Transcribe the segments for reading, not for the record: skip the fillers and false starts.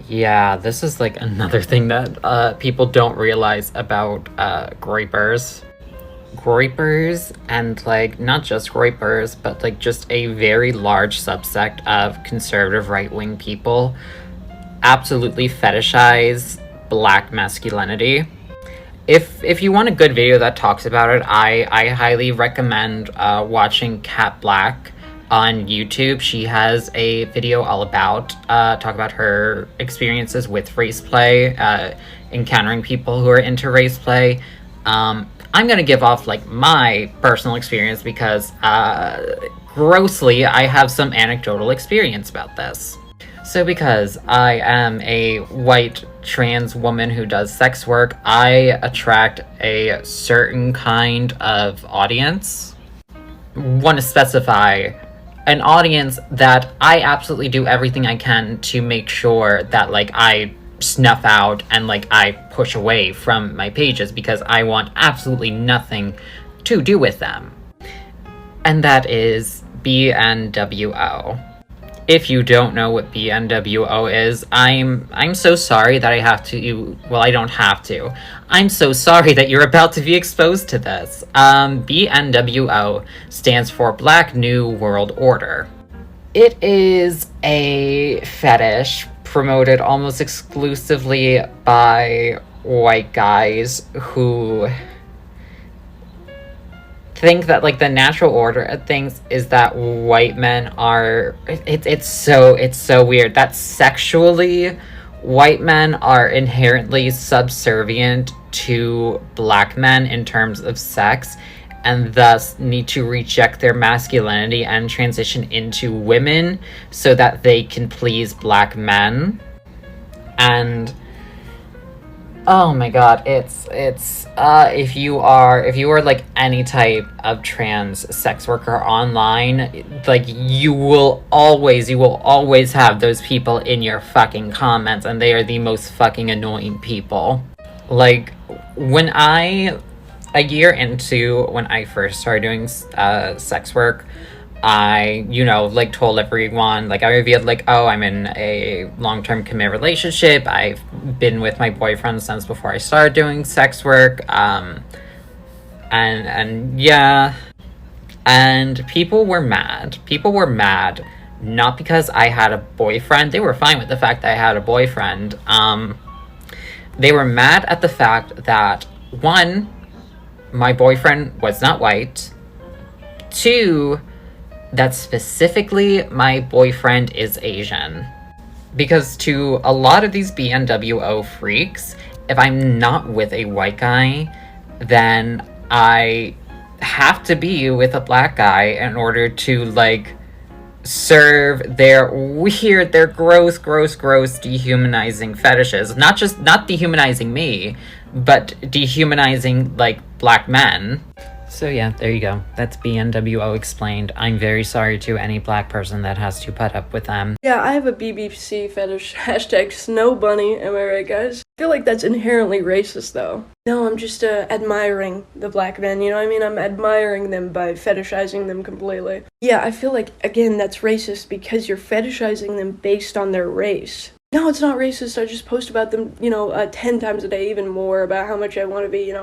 Yeah, this is like another thing that people don't realize about groypers. Groypers, and like not just groypers, but like just a very large subsect of conservative right-wing people absolutely fetishize black masculinity. If you want a good video that talks about it, I highly recommend watching Cat Black on YouTube. She has a video all about talk about her experiences with Raceplay, encountering people who are into Raceplay. I'm gonna give off like my personal experience because grossly I have some anecdotal experience about this. So because I am a white trans woman who does sex work, I attract a certain kind of audience. Want to specify an audience that I absolutely do everything I can to make sure that like I snuff out and like I push away from my pages because I want absolutely nothing to do with them. And that is BMWO. If you don't know what BMWO is, I'm so sorry that I have to, well, I don't have to. I'm so sorry that you're about to be exposed to this. BMWO stands for Black New World Order. It is a fetish promoted almost exclusively by white guys who think that like the natural order of things is that white men are it's so weird that sexually white men are inherently subservient to black men in terms of sex and thus need to reject their masculinity and transition into women so that they can please black men. And oh my god, it's if you are like any type of trans sex worker online, like you will always have those people in your fucking comments, and they are the most fucking annoying people. Like a year into when I first started doing sex work, I, like told everyone, like I revealed like, oh, I'm in a long-term committed relationship. I've been with my boyfriend since before I started doing sex work. And yeah. And people were mad. People were mad, not because I had a boyfriend. They were fine with the fact that I had a boyfriend. They were mad at the fact that, one, my boyfriend was not white. Two, that specifically my boyfriend is Asian. Because to a lot of these BMWO freaks, if I'm not with a white guy, then I have to be with a black guy in order to, like, serve their gross, dehumanizing fetishes. Not dehumanizing me, but dehumanizing, like, black men. So yeah, there you go. That's BMWO explained. I'm very sorry to any black person that has to put up with them. Yeah, I have a BBC fetish, hashtag snow bunny, am I right, guys? I feel like that's inherently racist, though. No, I'm just admiring the black men, you know what I mean? I'm admiring them by fetishizing them completely. Yeah, I feel like, again, that's racist because you're fetishizing them based on their race. No, it's not racist. I just post about them, 10 times a day, even more, about how much I want to be,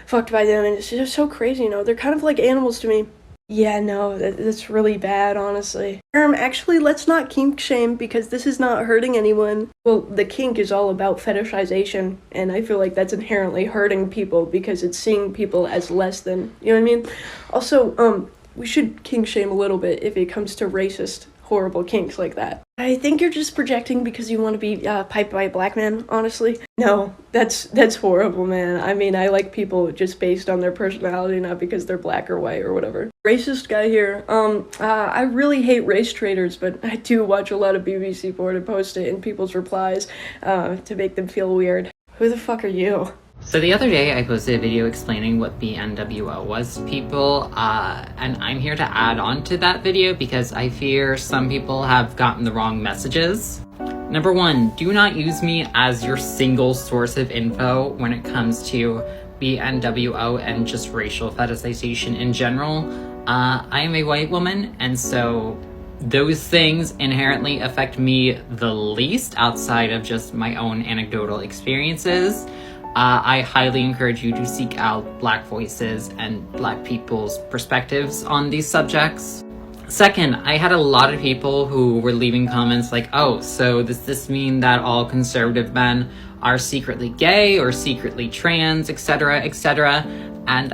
fucked by them. And it's just so crazy, They're kind of like animals to me. Yeah, no, that's really bad, honestly. Actually, let's not kink shame because this is not hurting anyone. Well, the kink is all about fetishization, and I feel like that's inherently hurting people because it's seeing people as less than, you know what I mean? Also, we should kink shame a little bit if it comes to racist, horrible kinks like that. I think you're just projecting because you want to be piped by a black man, honestly. No, that's horrible, man. I mean, I like people just based on their personality, not because they're black or white or whatever. Racist guy here. I really hate race traders, but I do watch a lot of BBC Board and post it in people's replies to make them feel weird. Who the fuck are you? So the other day I posted a video explaining what BMWO was to people, and I'm here to add on to that video because I fear some people have gotten the wrong messages. Number one, do not use me as your single source of info when it comes to BMWO and just racial fetishization in general. I am a white woman, and so those things inherently affect me the least outside of just my own anecdotal experiences. I highly encourage you to seek out Black voices and Black people's perspectives on these subjects. Second, I had a lot of people who were leaving comments like, oh, so does this mean that all conservative men are secretly gay or secretly trans, etc., etc.? And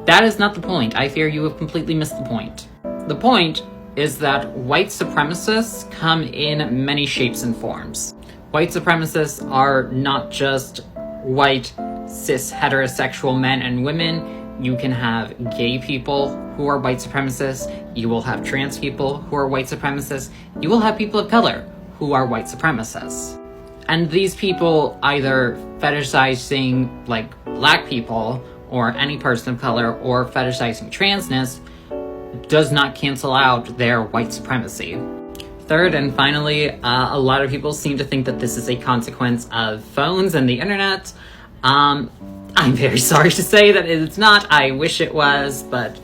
that is not the point. I fear you have completely missed the point. The point is that white supremacists come in many shapes and forms. White supremacists are not just white, cis, heterosexual men and women. You can have gay people who are white supremacists. You will have trans people who are white supremacists. You will have people of color who are white supremacists. And these people either fetishizing like Black people or any person of color or fetishizing transness does not cancel out their white supremacy. Third and finally, a lot of people seem to think that this is a consequence of phones and the internet. I'm very sorry to say that it's not. I wish it was, but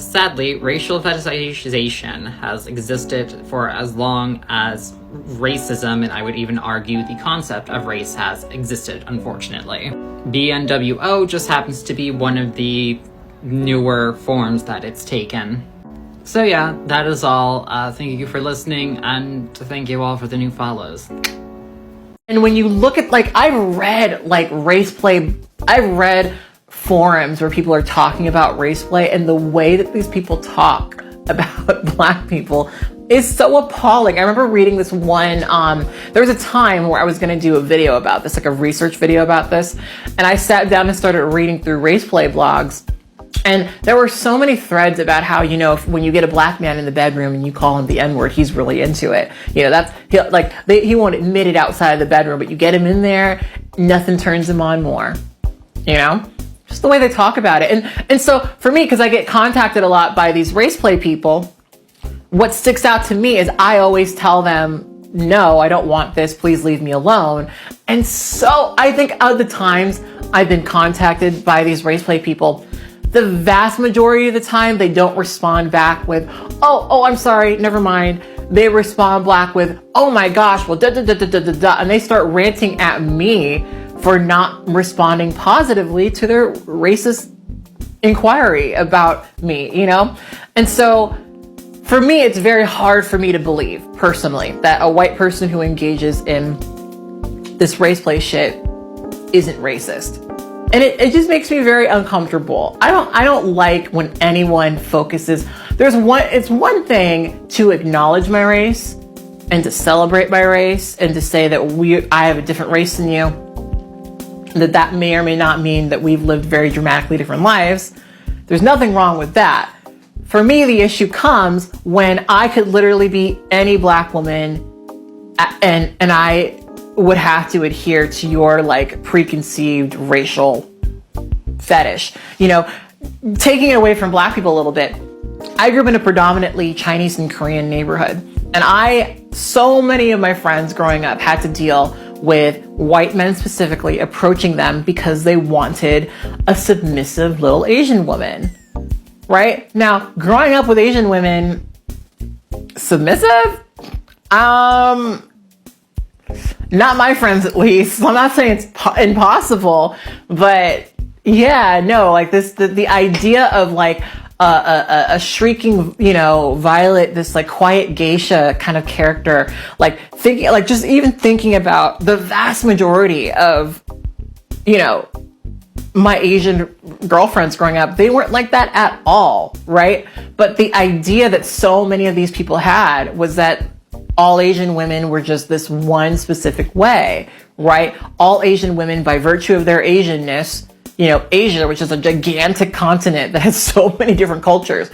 sadly, racial fetishization has existed for as long as racism, and I would even argue the concept of race has existed, unfortunately. BMWO just happens to be one of the newer forms that it's taken. So yeah, that is all. Thank you for listening, and thank you all for the new follows. And when you look at, like, I've read, like, Raceplay, I've read forums where people are talking about Raceplay, and the way that these people talk about Black people is so appalling. I remember reading this one, there was a time where I was gonna do a video about this, like a research video about this, and I sat down and started reading through Raceplay blogs. And there were so many threads about how, you know, when you get a Black man in the bedroom and you call him the N-word, he's really into it. You know, he won't admit it outside of the bedroom, but you get him in there, nothing turns him on more. You know, just the way they talk about it. And so for me, because I get contacted a lot by these Raceplay people, what sticks out to me is I always tell them, no, I don't want this. Please leave me alone. And so I think of the times I've been contacted by these Raceplay people, the vast majority of the time, they don't respond back with, oh, I'm sorry, never mind. They respond back with, oh my gosh, well, and they start ranting at me for not responding positively to their racist inquiry about me, you know? And so for me, it's very hard for me to believe, personally, that a white person who engages in this Raceplay shit isn't racist. And it just makes me very uncomfortable. I don't like when anyone focuses. It's one thing to acknowledge my race and to celebrate my race and to say that I have a different race than you. That may or may not mean that we've lived very dramatically different lives. There's nothing wrong with that. For me, the issue comes when I could literally be any Black woman and I would have to adhere to your like preconceived racial fetish. You know, taking it away from Black people a little bit, I grew up in a predominantly Chinese and Korean neighborhood. And so many of my friends growing up had to deal with white men specifically approaching them because they wanted a submissive little Asian woman. Right? Now, growing up with Asian women, submissive? Not my friends, at least. I'm not saying it's impossible, but yeah, no, like the idea of like a shrieking, you know, Violet, this like quiet geisha kind of character, like just even thinking about the vast majority of, you know, my Asian girlfriends growing up, they weren't like that at all, right? But the idea that so many of these people had was that all Asian women were just this one specific way, right? All Asian women, by virtue of their Asianness, you know, Asia, which is a gigantic continent that has so many different cultures,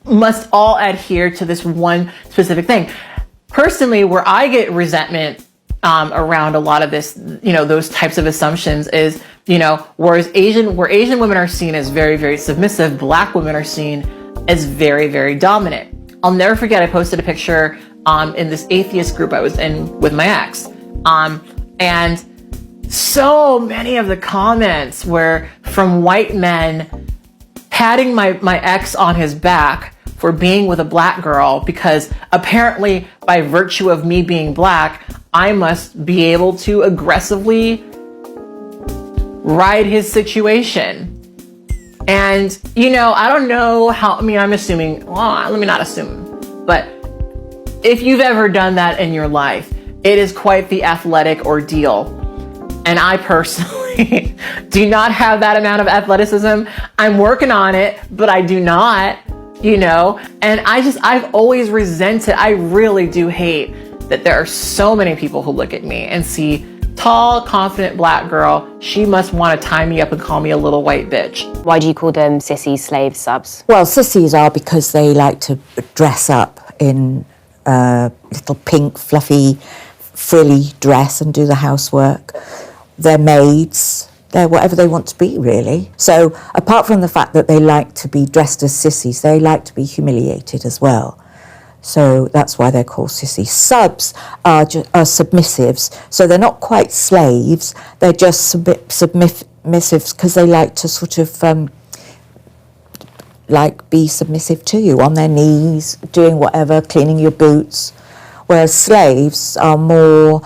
must all adhere to this one specific thing. Personally, where I get resentment around a lot of this, you know, those types of assumptions is, you know, where Asian women are seen as very, very submissive, Black women are seen as very, very dominant. I'll never forget, I posted a picture in this atheist group I was in with my ex. And so many of the comments were from white men patting my ex on his back for being with a black girl because apparently by virtue of me being black, I must be able to aggressively ride his situation. And, you know, I don't know how, I mean, I'm assuming, well, let me not assume, but if you've ever done that in your life, it is quite the athletic ordeal. And I personally do not have that amount of athleticism. I'm working on it, but I do not, you know, and I've always resented, I really do hate that there are so many people who look at me and see tall, confident black girl. She must want to tie me up and call me a little white bitch. Why do you call them sissies, slaves, subs? Well, sissies are because they like to dress up in little pink, fluffy, frilly dress and do the housework. They're maids. They're whatever they want to be, really. So apart from the fact that they like to be dressed as sissies, they like to be humiliated as well. So that's why they're called sissies. Subs are submissives. So they're not quite slaves. They're just submissives because they like to sort of like be submissive to you, on their knees, doing whatever, cleaning your boots. Whereas slaves are more,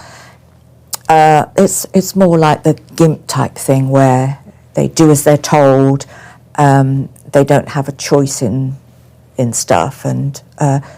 it's more like the gimp type thing where they do as they're told. They don't have a choice in stuff, and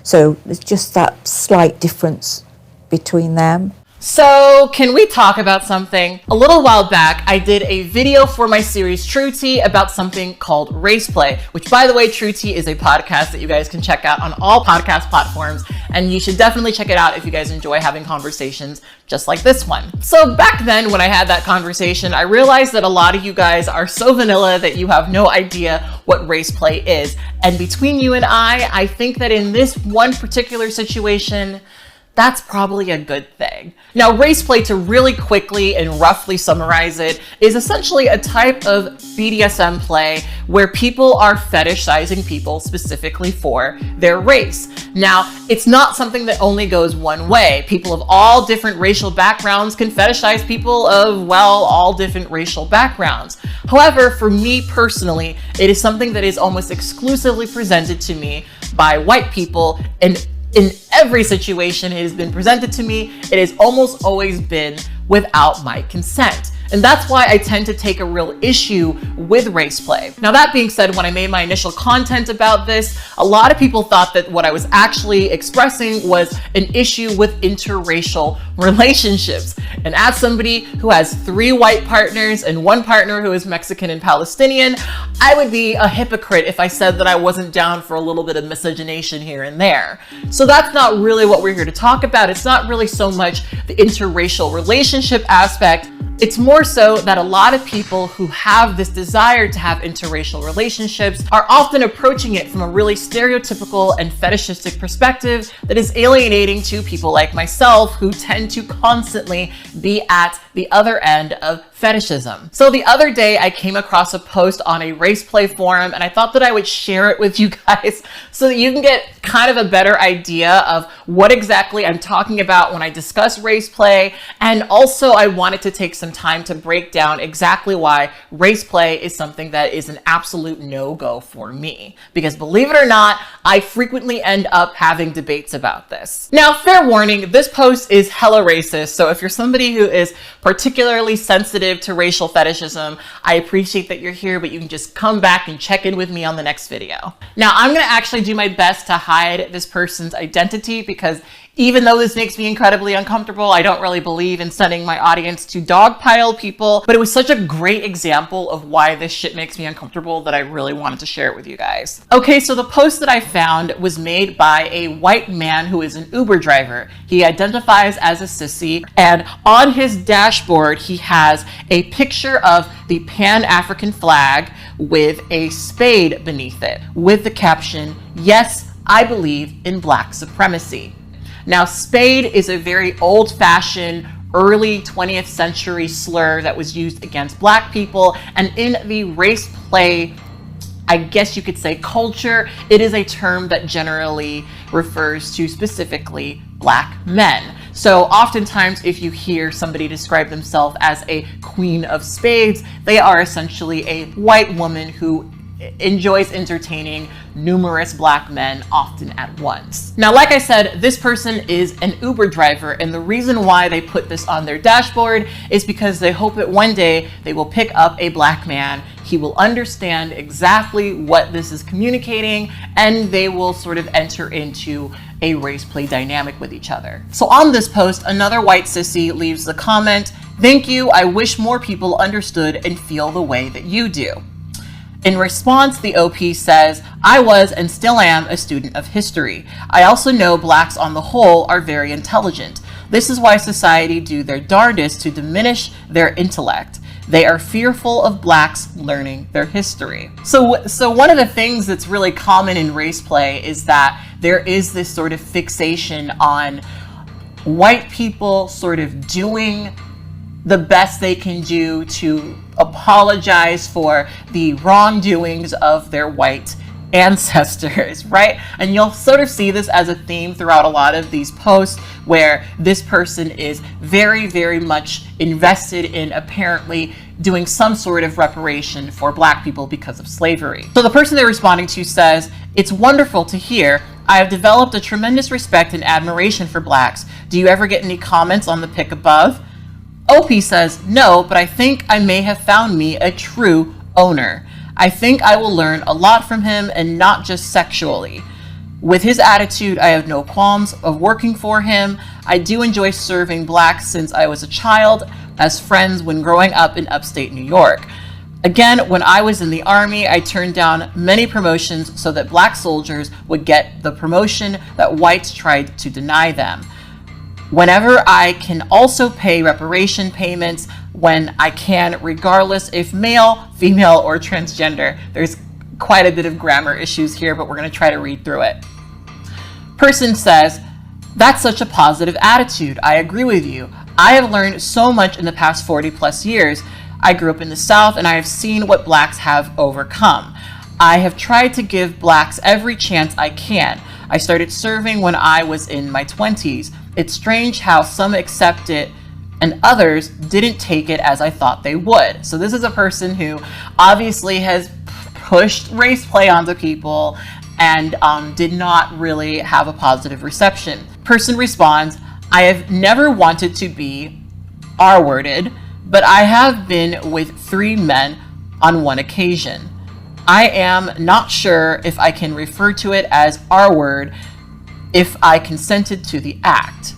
so it's just that slight difference between them. So can we talk about something? A little while back, I did a video for my series True Tea about something called Raceplay, which, by the way, True Tea is a podcast that you guys can check out on all podcast platforms, and you should definitely check it out if you guys enjoy having conversations just like this one. So back then, when I had that conversation, I realized that a lot of you guys are so vanilla that you have no idea what Raceplay is. And between you and I think that in this one particular situation, that's probably a good thing. Now, Raceplay, to really quickly and roughly summarize it, is essentially a type of BDSM play where people are fetishizing people specifically for their race. Now, it's not something that only goes one way. People of all different racial backgrounds can fetishize people of, well, all different racial backgrounds. However, for me personally, it is something that is almost exclusively presented to me by white people, and in every situation it has been presented to me, it has almost always been without my consent. And that's why I tend to take a real issue with Raceplay. Now, that being said, when I made my initial content about this, a lot of people thought that what I was actually expressing was an issue with interracial relationships. And as somebody who has 3 white partners and 1 partner who is Mexican and Palestinian, I would be a hypocrite if I said that I wasn't down for a little bit of miscegenation here and there. So that's not really what we're here to talk about. It's not really so much the interracial relationship aspect. It's more so that a lot of people who have this desire to have interracial relationships are often approaching it from a really stereotypical and fetishistic perspective that is alienating to people like myself, who tend to constantly be at the other end of fetishism. So the other day I came across a post on a Raceplay forum, and I thought that I would share it with you guys so that you can get kind of a better idea of what exactly I'm talking about when I discuss Raceplay. And also I wanted to take some time to break down exactly why Raceplay is something that is an absolute no-go for me. Because believe it or not, I frequently end up having debates about this. Now, fair warning, this post is hella racist, so if you're somebody who is particularly sensitive to racial fetishism, I appreciate that you're here, but you can just come back and check in with me on the next video. Now, I'm gonna actually do my best to hide this person's identity, because even though this makes me incredibly uncomfortable, I don't really believe in sending my audience to dogpile people, but it was such a great example of why this shit makes me uncomfortable that I really wanted to share it with you guys. Okay, so the post that I found was made by a white man who is an Uber driver. He identifies as a sissy, and on his dashboard, he has a picture of the Pan-African flag with a spade beneath it, with the caption, "Yes, I believe in black supremacy." Now, spade is a very old-fashioned, early 20th century slur that was used against black people, and in the Raceplay, I guess you could say, culture, it is a term that generally refers to specifically black men. So oftentimes if you hear somebody describe themselves as a queen of spades, they are essentially a white woman who enjoys entertaining numerous black men, often at once. Now, like I said, this person is an Uber driver, and the reason why they put this on their dashboard is because they hope that one day they will pick up a black man. He will understand exactly what this is communicating, and they will sort of enter into a race play dynamic with each other. So on this post, another white sissy leaves the comment, "Thank you, I wish more people understood and feel the way that you do." In response, the OP says, "I was and still am a student of history. I also know blacks on the whole are very intelligent. This is why society do their darndest to diminish their intellect. They are fearful of blacks learning their history." So one of the things that's really common in race play is that there is this sort of fixation on white people sort of doing the best they can do to apologize for the wrongdoings of their white ancestors, right? And you'll sort of see this as a theme throughout a lot of these posts where this person is very, very much invested in apparently doing some sort of reparation for black people because of slavery. So the person they're responding to says, "It's wonderful to hear. I have developed a tremendous respect and admiration for blacks. Do you ever get any comments on the pic above?" OP says, "No, but I think I may have found me a true owner. I think I will learn a lot from him, and not just sexually. With his attitude, I have no qualms of working for him. I do enjoy serving blacks since I was a child, as friends when growing up in upstate New York. Again, when I was in the Army, I turned down many promotions so that black soldiers would get the promotion that whites tried to deny them. Whenever I can also pay reparation payments when I can, regardless if male, female, or transgender." There's quite a bit of grammar issues here, but we're going to try to read through it. Person says, "That's such a positive attitude. I agree with you. I have learned so much in the past 40 plus years. I grew up in the South, and I have seen what blacks have overcome. I have tried to give blacks every chance I can. I started serving when I was in my 20s. It's strange how some accept it and others didn't take it as I thought they would." So this is a person who obviously has pushed race play onto people and did not really have a positive reception. Person responds, "I have never wanted to be R-worded, but I have been with 3 men on one occasion. I am not sure if I can refer to it as R-word if I consented to the act.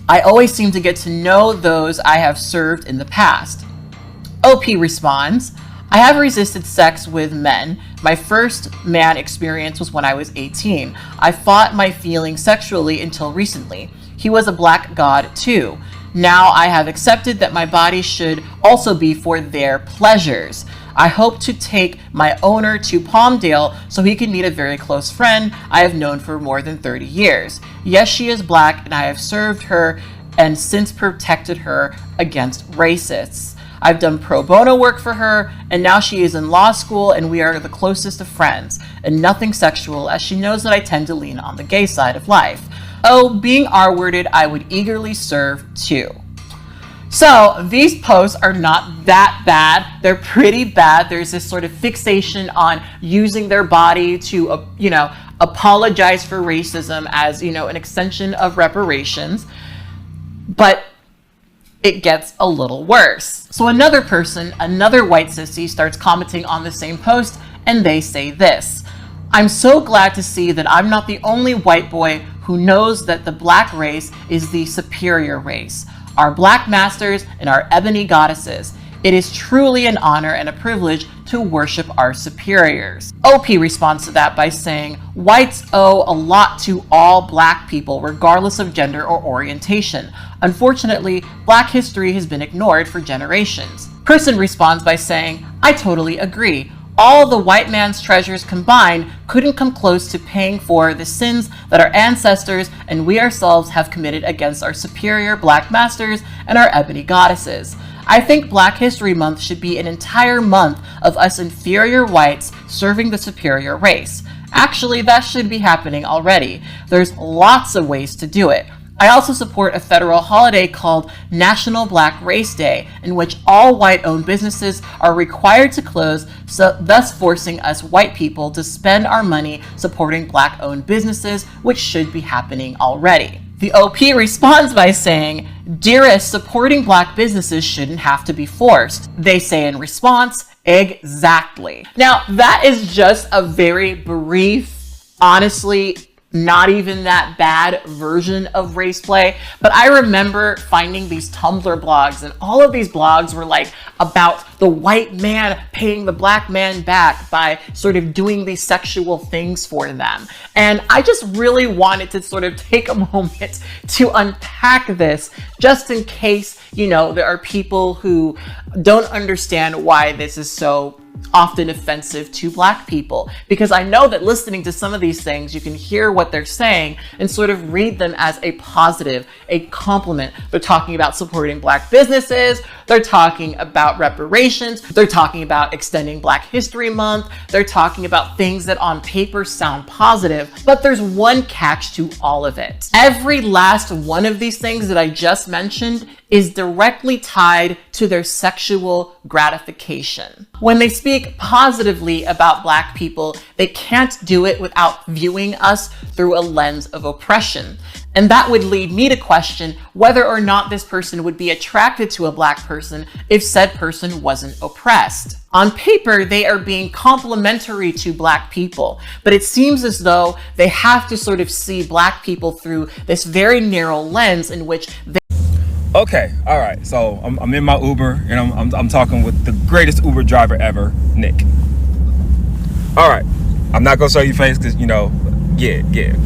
I always seem to get to know those I have served in the past." OP responds, "I have resisted sex with men. My first man experience was when I was 18. I fought my feelings sexually until recently. He was a black god too. Now I have accepted that my body should also be for their pleasures. I hope to take my owner to Palmdale so he can meet a very close friend I have known for more than 30 years. Yes, she is black, and I have served her and since protected her against racists. I've done pro bono work for her, and now she is in law school, and we are the closest of friends, and nothing sexual, as she knows that I tend to lean on the gay side of life. Oh, being R-worded, I would eagerly serve too." So these posts are not that bad. They're pretty bad. There's this sort of fixation on using their body to, apologize for racism as, an extension of reparations. But it gets a little worse. So another person, another white sissy, starts commenting on the same post, and they say this: "I'm so glad to see that I'm not the only white boy who knows that the black race is the superior race. Our black masters and our ebony goddesses. It is truly an honor and a privilege to worship our superiors." OP responds to that by saying, "Whites owe a lot to all black people, regardless of gender or orientation. Unfortunately, black history has been ignored for generations." Person responds by saying, "I totally agree. All the white man's treasures combined couldn't come close to paying for the sins that our ancestors and we ourselves have committed against our superior black masters and our ebony goddesses. I think Black History Month should be an entire month of us inferior whites serving the superior race. Actually, that should be happening already. There's lots of ways to do it. I also support a federal holiday called National Black Race Day, in which all white-owned businesses are required to close, thus forcing us white people to spend our money supporting black-owned businesses, which should be happening already. The OP responds by saying, "Dearest, supporting black businesses shouldn't have to be forced." They say in response, "Exactly." Now, that is just a very brief, honestly, not even that bad version of Raceplay, but I remember finding these Tumblr blogs, and all of these blogs were like about the white man paying the black man back by sort of doing these sexual things for them. And I just really wanted to sort of take a moment to unpack this, just in case, you know, there are people who don't understand why this is so often offensive to black people, because I know that listening to some of these things, you can hear what they're saying and sort of read them as a positive, a compliment. They're talking about supporting black businesses, they're talking about reparations, they're talking about extending Black History Month, they're talking about things that on paper sound positive, but there's one catch to all of it. Every last one of these things that I just mentioned is directly tied to their sexual gratification. When they speak positively about black people, they can't do it without viewing us through a lens of oppression. And that would lead me to question whether or not this person would be attracted to a black person if said person wasn't oppressed. On paper, they are being complimentary to black people, but it seems as though they have to sort of see black people through this very narrow lens in which they... Okay, all right. So I'm in my Uber, and I'm talking with the greatest Uber driver ever, Nick. All right, I'm not gonna show you face because, you know, yeah,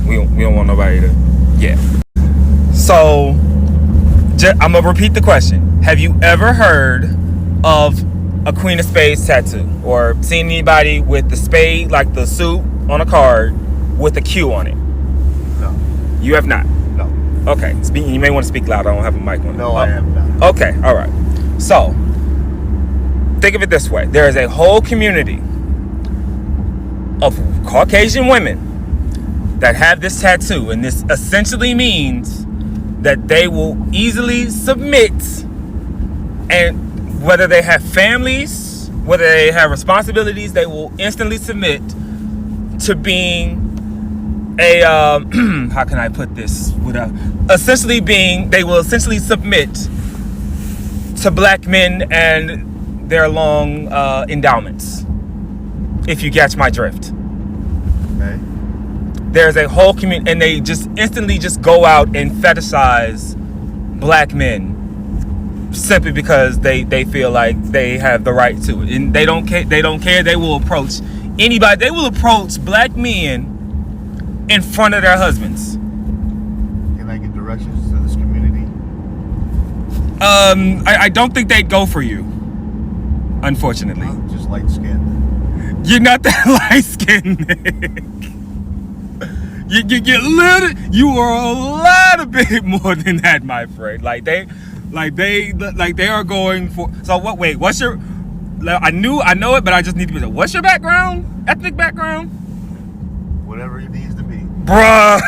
we don't want nobody to, yeah. So I'm gonna repeat the question. Have you ever heard of a Queen of Spades tattoo, or seen anybody with the spade, like the suit on a card with a Q on it? No. You have not. Okay, you may want to speak loud. I don't have a mic on. No, I am not. Okay, all right. So, think of it this way. There is a whole community of Caucasian women that have this tattoo, and this essentially means that they will easily submit, and whether they have families, whether they have responsibilities, they will instantly submit to being a how can I put this without they will essentially submit to black men and their long endowments, if you catch my drift. Okay. There's a whole community, and they just instantly just go out and fetishize black men simply because they feel like they have the right to it, and they don't care. They will approach anybody. They will approach black men in front of their husbands. Can I get directions to this community? I don't think they'd go for you, unfortunately. I'm just light skinned. You're not that light skinned, Nick. You are a lot bit more than that, my friend. They are going for. So what? Wait, what's your? I know it, but I just need to be. What's your background? Ethnic background? Whatever it needs to be. Bruh.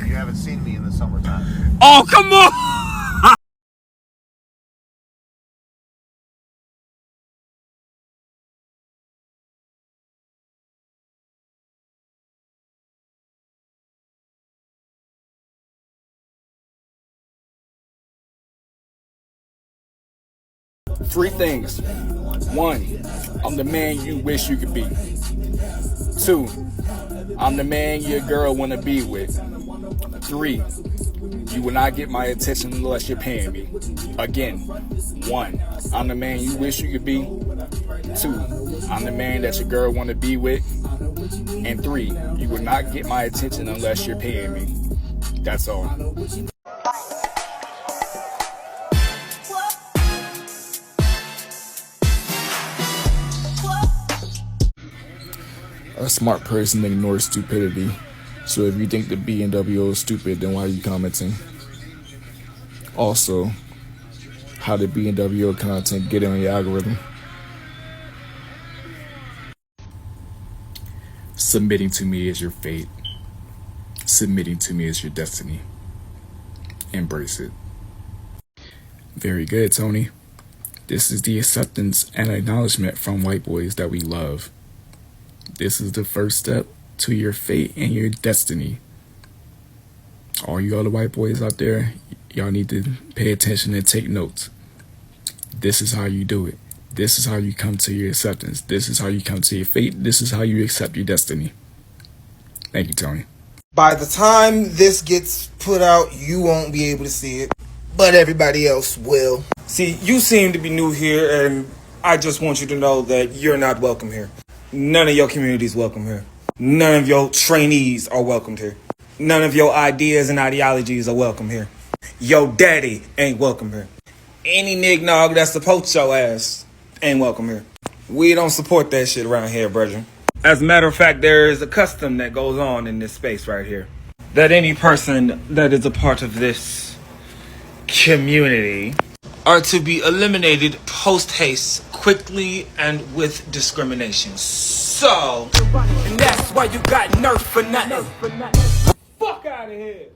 You haven't seen me in the summertime. Oh, come on. Three things. One, I'm the man you wish you could be. Two, I'm the man your girl wanna be with. Three, you will not get my attention unless you're paying me. Again, one, I'm the man you wish you could be. Two, I'm the man that your girl wanna be with. And three, you will not get my attention unless you're paying me. That's all. A smart person ignores stupidity. So if you think the BMWO is stupid, then why are you commenting? Also, how did BMWO content get on your algorithm? Submitting to me is your fate. Submitting to me is your destiny. Embrace it. Very good, Tony. This is the acceptance and acknowledgement from white boys that we love. This is the first step to your fate and your destiny. All you other white boys out there, y'all need to pay attention and take notes. This is how you do it. This is how you come to your acceptance. This is how you come to your fate. This is how you accept your destiny. Thank you, Tony. By the time this gets put out, you won't be able to see it, but everybody else will. See, you seem to be new here, and I just want you to know that you're not welcome here. None of your community is welcome here. None of your trainees are welcomed here. None of your ideas and ideologies are welcome here. Your daddy ain't welcome here. Any nignog that supports your ass ain't welcome here. We don't support that shit around here, brethren. As a matter of fact, there is a custom that goes on in this space right here. That any person that is a part of this community are to be eliminated post-haste, quickly and with discrimination. So, and that's why you got nerfed for nothing. Fuck out of here.